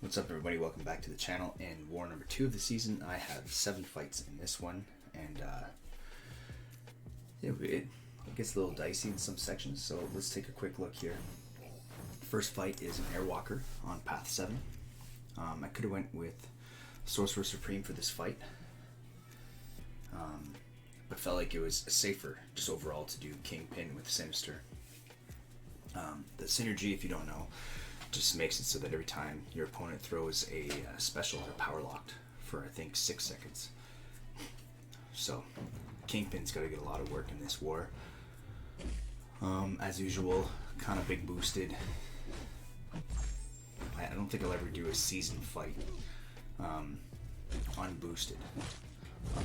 What's up, everybody? Welcome back to the channel. In war number 2 of the season, I have 7 fights in this one, and it gets a little dicey in some sections, so let's take a quick look here. First fight is an Airwalker on path 7. I could have went with Sorcerer Supreme for this fight, but felt like it was safer just overall to do Kingpin with Sinister. The synergy, if you don't know, just makes it so that every time your opponent throws a special, they're power locked for I think 6 seconds. So Kingpin's got to get a lot of work in this war. As usual, kind of big boosted. I don't think I'll ever do a season fight unboosted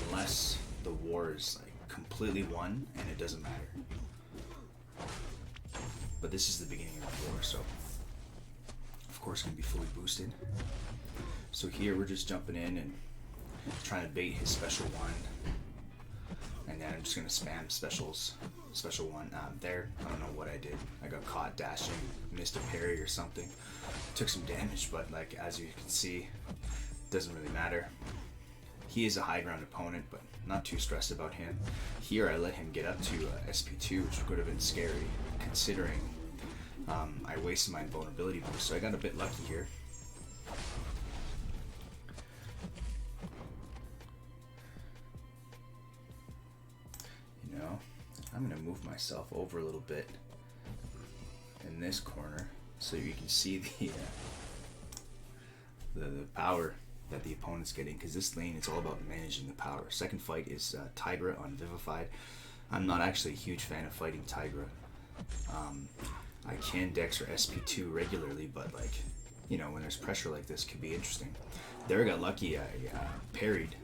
unless the war is like completely won and it doesn't matter. But this is the beginning of the war, so of course going to be fully boosted. So here we're just jumping in and trying to bait his special one, and then I'm just going to spam special one. There, I don't know what I did. I got caught dashing, missed a parry or something, took some damage, but like as you can see, doesn't really matter. He is a high ground opponent, but not too stressed about him. Here I let him get up to SP2, which could have been scary considering I wasted my invulnerability boost, so I got a bit lucky here. You know, I'm going to move myself over a little bit in this corner so you can see the power that the opponent's getting, because this lane is all about managing the power. Second fight is Tigra on Vivified. I'm not actually a huge fan of fighting Tigra. I can Dex or SP2 regularly, but like, you know, when there's pressure like this, could be interesting. There I got lucky, I parried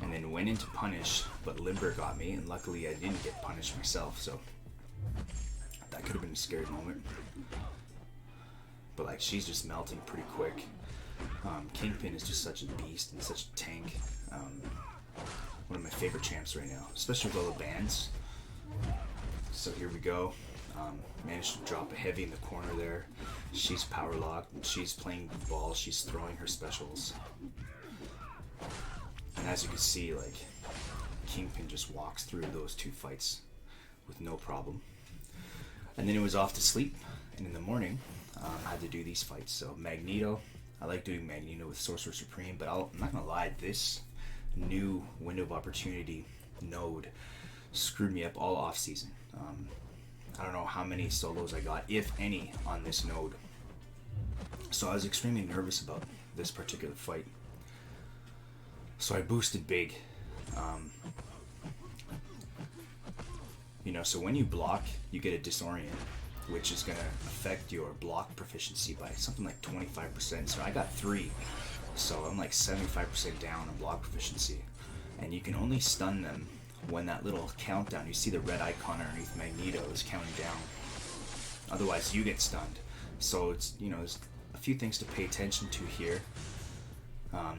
and then went into punish, but Limber got me, and luckily I didn't get punished myself, so that could have been a scary moment. But like, she's just melting pretty quick. Kingpin is just such a beast and such a tank. One of my favorite champs right now, especially with all the bans. So here we go. Managed to drop a heavy in the corner there. She's power locked and she's playing the ball. She's throwing her specials. And as you can see, like, Kingpin just walks through those 2 fights with no problem. And then it was off to sleep. And in the morning, I had to do these fights. So Magneto, I like doing Magneto with Sorcerer Supreme, but I'm not gonna lie, this new window of opportunity node screwed me up all off season. I don't know how many solos I got, if any, on this node. So I was extremely nervous about this particular fight. So I boosted big. You know, so when you block, you get a disorient, which is going to affect your block proficiency by something like 25%. So I got 3. So I'm like 75% down on block proficiency. And you can only stun them when that little countdown, you see the red icon underneath Magneto is counting down. Otherwise you get stunned. So it's, you know, there's a few things to pay attention to here.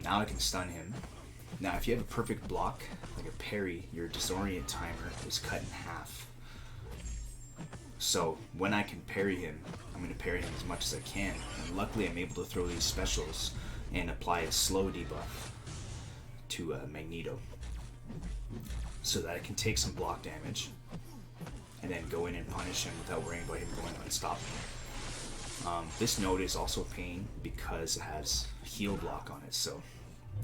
Now I can stun him. Now if you have a perfect block, like a parry, your disorient timer is cut in half. So when I can parry him, I'm going to parry him as much as I can. And luckily I'm able to throw these specials and apply a slow debuff to Magneto, so that I can take some block damage and then go in and punish him without worrying about him going unstoppable. This node is also a pain because it has heal block on it, so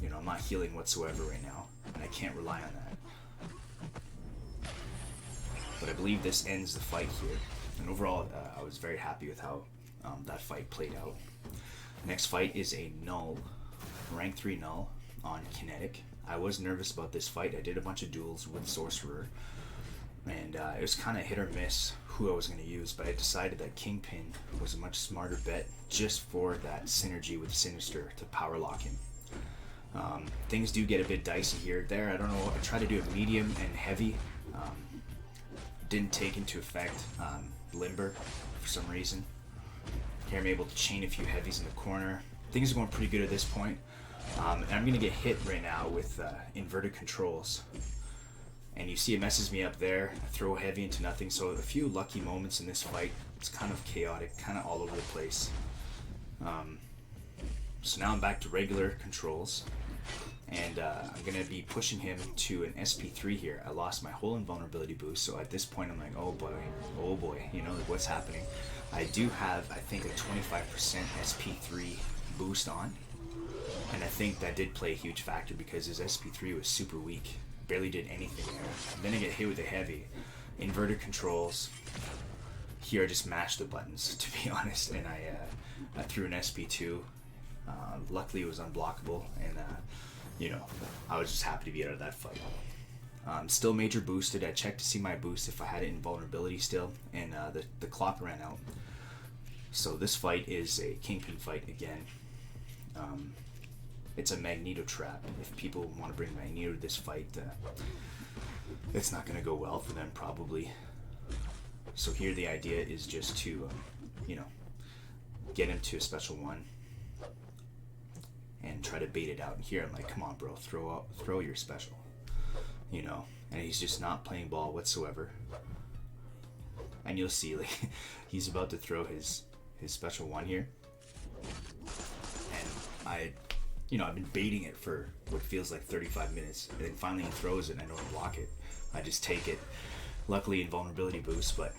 you know, I'm not healing whatsoever right now, and I can't rely on that. But I believe this ends the fight here, and overall I was very happy with how that fight played out. Next fight is a Null, rank 3 Null on Kinetic. I was nervous about this fight. I did a bunch of duels with Sorcerer, and it was kind of hit or miss who I was going to use, but I decided that Kingpin was a much smarter bet just for that synergy with Sinister to power lock him. Things do get a bit dicey here. There, I don't know, I tried to do a medium and heavy. Didn't take into effect Limber for some reason. Here I'm able to chain a few heavies in the corner. Things are going pretty good at this point. And I'm going to get hit right now with inverted controls. And you see it messes me up there. I throw heavy into nothing. So a few lucky moments in this fight. It's kind of chaotic, kind of all over the place. So now I'm back to regular controls, and I'm going to be pushing him to an SP3 here. I lost my whole invulnerability boost, so at this point I'm like, oh boy, you know, like, what's happening? I do have, I think, a 25% SP3 boost on, and I think that did play a huge factor because his SP3 was super weak, barely did anything there. And then I get hit with a heavy, inverted controls. Here I just mashed the buttons, to be honest, and I threw an SP2. Luckily it was unblockable, and you know, I was just happy to be out of that fight. Still major boosted. I checked to see my boost if I had it in vulnerability still, and the clock ran out. So this fight is a Kingpin fight again. It's a Magneto trap. If people want to bring Magneto to this fight, it's not going to go well for them probably. So here the idea is just to, you know, get him to a special one and try to bait it out. And here I'm like, come on, bro, throw your special, you know. And he's just not playing ball whatsoever. And you'll see, like, he's about to throw his special one here, and I've been baiting it for what feels like 35 minutes, and then finally he throws it and I don't block it. I just take it. Luckily invulnerability boost, but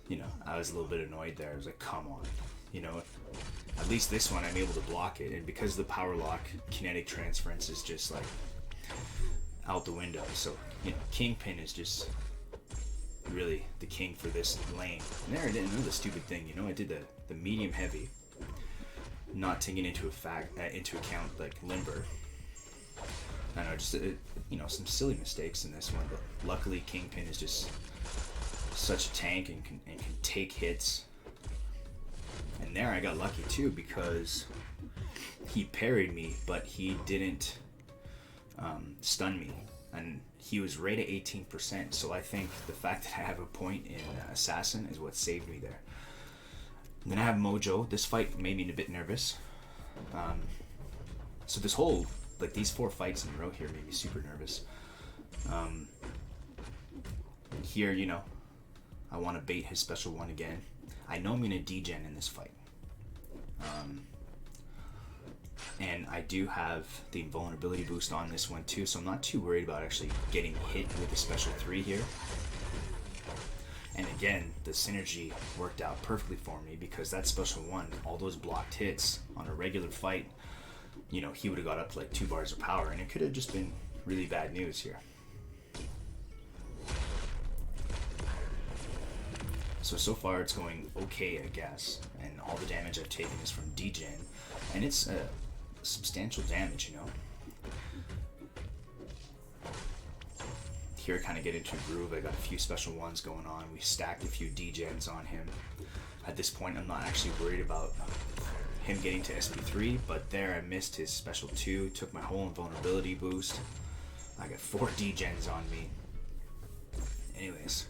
you know, I was a little bit annoyed there. I was like, come on, you know, at least this one I'm able to block it, and because the power lock kinetic transference is just like out the window. So, you know, Kingpin is just really the king for this lane. And there I didn't know the stupid thing, you know, I did the medium heavy, not taking into account like limber. I know, just you know, some silly mistakes in this one, but luckily Kingpin is just such a tank and can take hits. And there I got lucky too, because he parried me, but he didn't stun me, and he was right at 18%. So I think the fact that I have a point in Assassin is what saved me there. And then I have Mojo. This fight made me a bit nervous. So this whole, like, these 4 fights in a row here made me super nervous. Here, you know, I want to bait his special one again. I know I'm going to degen in this fight. And I do have the invulnerability boost on this one too, so I'm not too worried about actually getting hit with the special 3 here. And again, the synergy worked out perfectly for me, because that special one, all those blocked hits on a regular fight, you know, he would have got up to like 2 bars of power, and it could have just been really bad news here. So far it's going okay, I guess, and all the damage I've taken is from degen, and it's substantial damage, you know. Here I kind of get into a groove. I got a few special ones going on. We stacked a few degens on him. At this point I'm not actually worried about him getting to SP3, but there I missed his special 2, took my whole invulnerability boost. I got 4 degens on me. Anyways,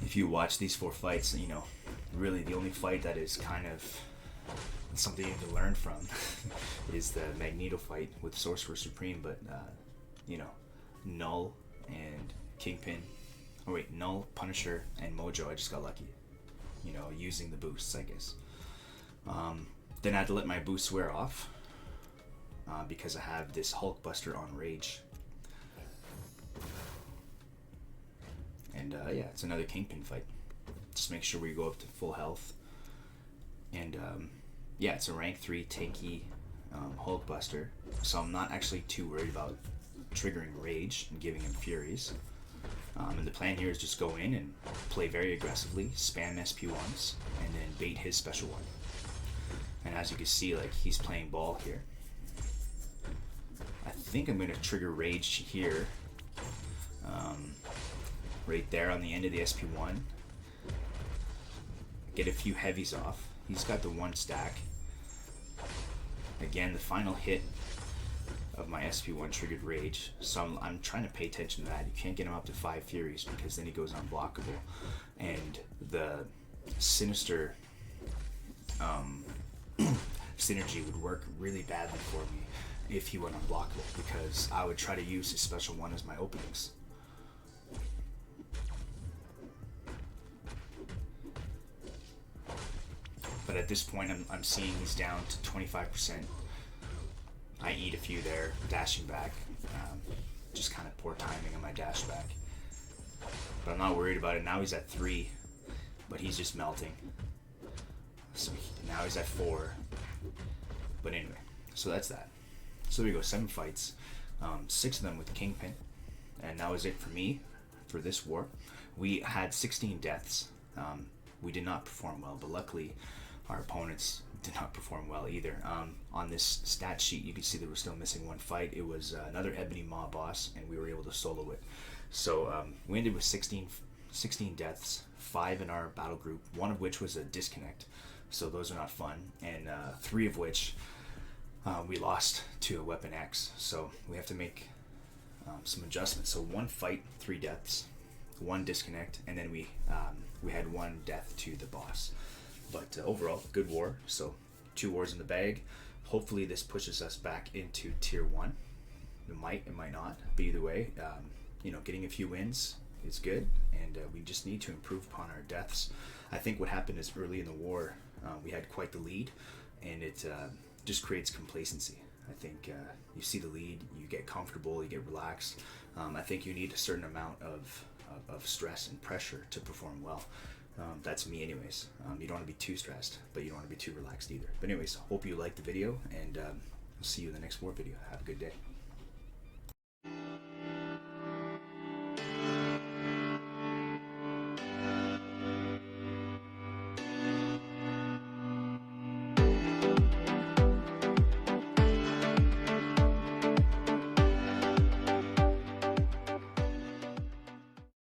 if you watch these 4 fights, you know, really the only fight that is kind of something you can learn from is the Magneto fight with Sorcerer Supreme. But you know, Null and Kingpin, oh wait, Null, Punisher, and Mojo, I just got lucky, you know, using the boosts, I guess. Then I had to let my boosts wear off because I have this Hulkbuster on Rage. And yeah, it's another Kingpin fight. Just make sure we go up to full health. And yeah, it's a rank 3 tanky Hulkbuster, so I'm not actually too worried about triggering Rage and giving him Furies. And the plan here is just go in and play very aggressively, spam SP1s, and then bait his special one. And as you can see, like, he's playing ball here. I think I'm going to trigger Rage here. Right there on the end of the SP1. Get a few heavies off. He's got the 1 stack. Again, the final hit of my SP1 triggered Rage, so I'm trying to pay attention to that. You can't get him up to 5 Furies because then he goes unblockable, and the Sinister synergy would work really badly for me if he went unblockable, because I would try to use his special one as my openings. But at this point, I'm seeing he's down to 25%. I eat a few there, dashing back. Just kind of poor timing on my dash back. But I'm not worried about it. Now he's at 3, but he's just melting. So now he's at 4. But anyway, so that's that. So there we go, 7 fights. 6 of them with the Kingpin. And that was it for me for this war. We had 16 deaths. We did not perform well, but luckily our opponents did not perform well either. On this stat sheet, you can see that we're still missing 1 fight. It was another Ebony Maw boss, and we were able to solo it. So we ended with 16 deaths, 5 in our battle group, 1 of which was a disconnect. So those are not fun, and 3 of which we lost to a Weapon X. So we have to make some adjustments. So 1 fight, 3 deaths, 1 disconnect, and then we had 1 death to the boss. But overall, good war. So 2 wars in the bag. Hopefully this pushes us back into tier 1. It might not. But either way, getting a few wins is good, and we just need to improve upon our deaths. I think what happened is early in the war, we had quite the lead, and it just creates complacency. I think you see the lead, you get comfortable, you get relaxed. I think you need a certain amount of stress and pressure to perform well. That's me anyways. You don't want to be too stressed, but you don't want to be too relaxed either. But anyways, hope you liked the video, and I'll see you in the next war video. Have a good day.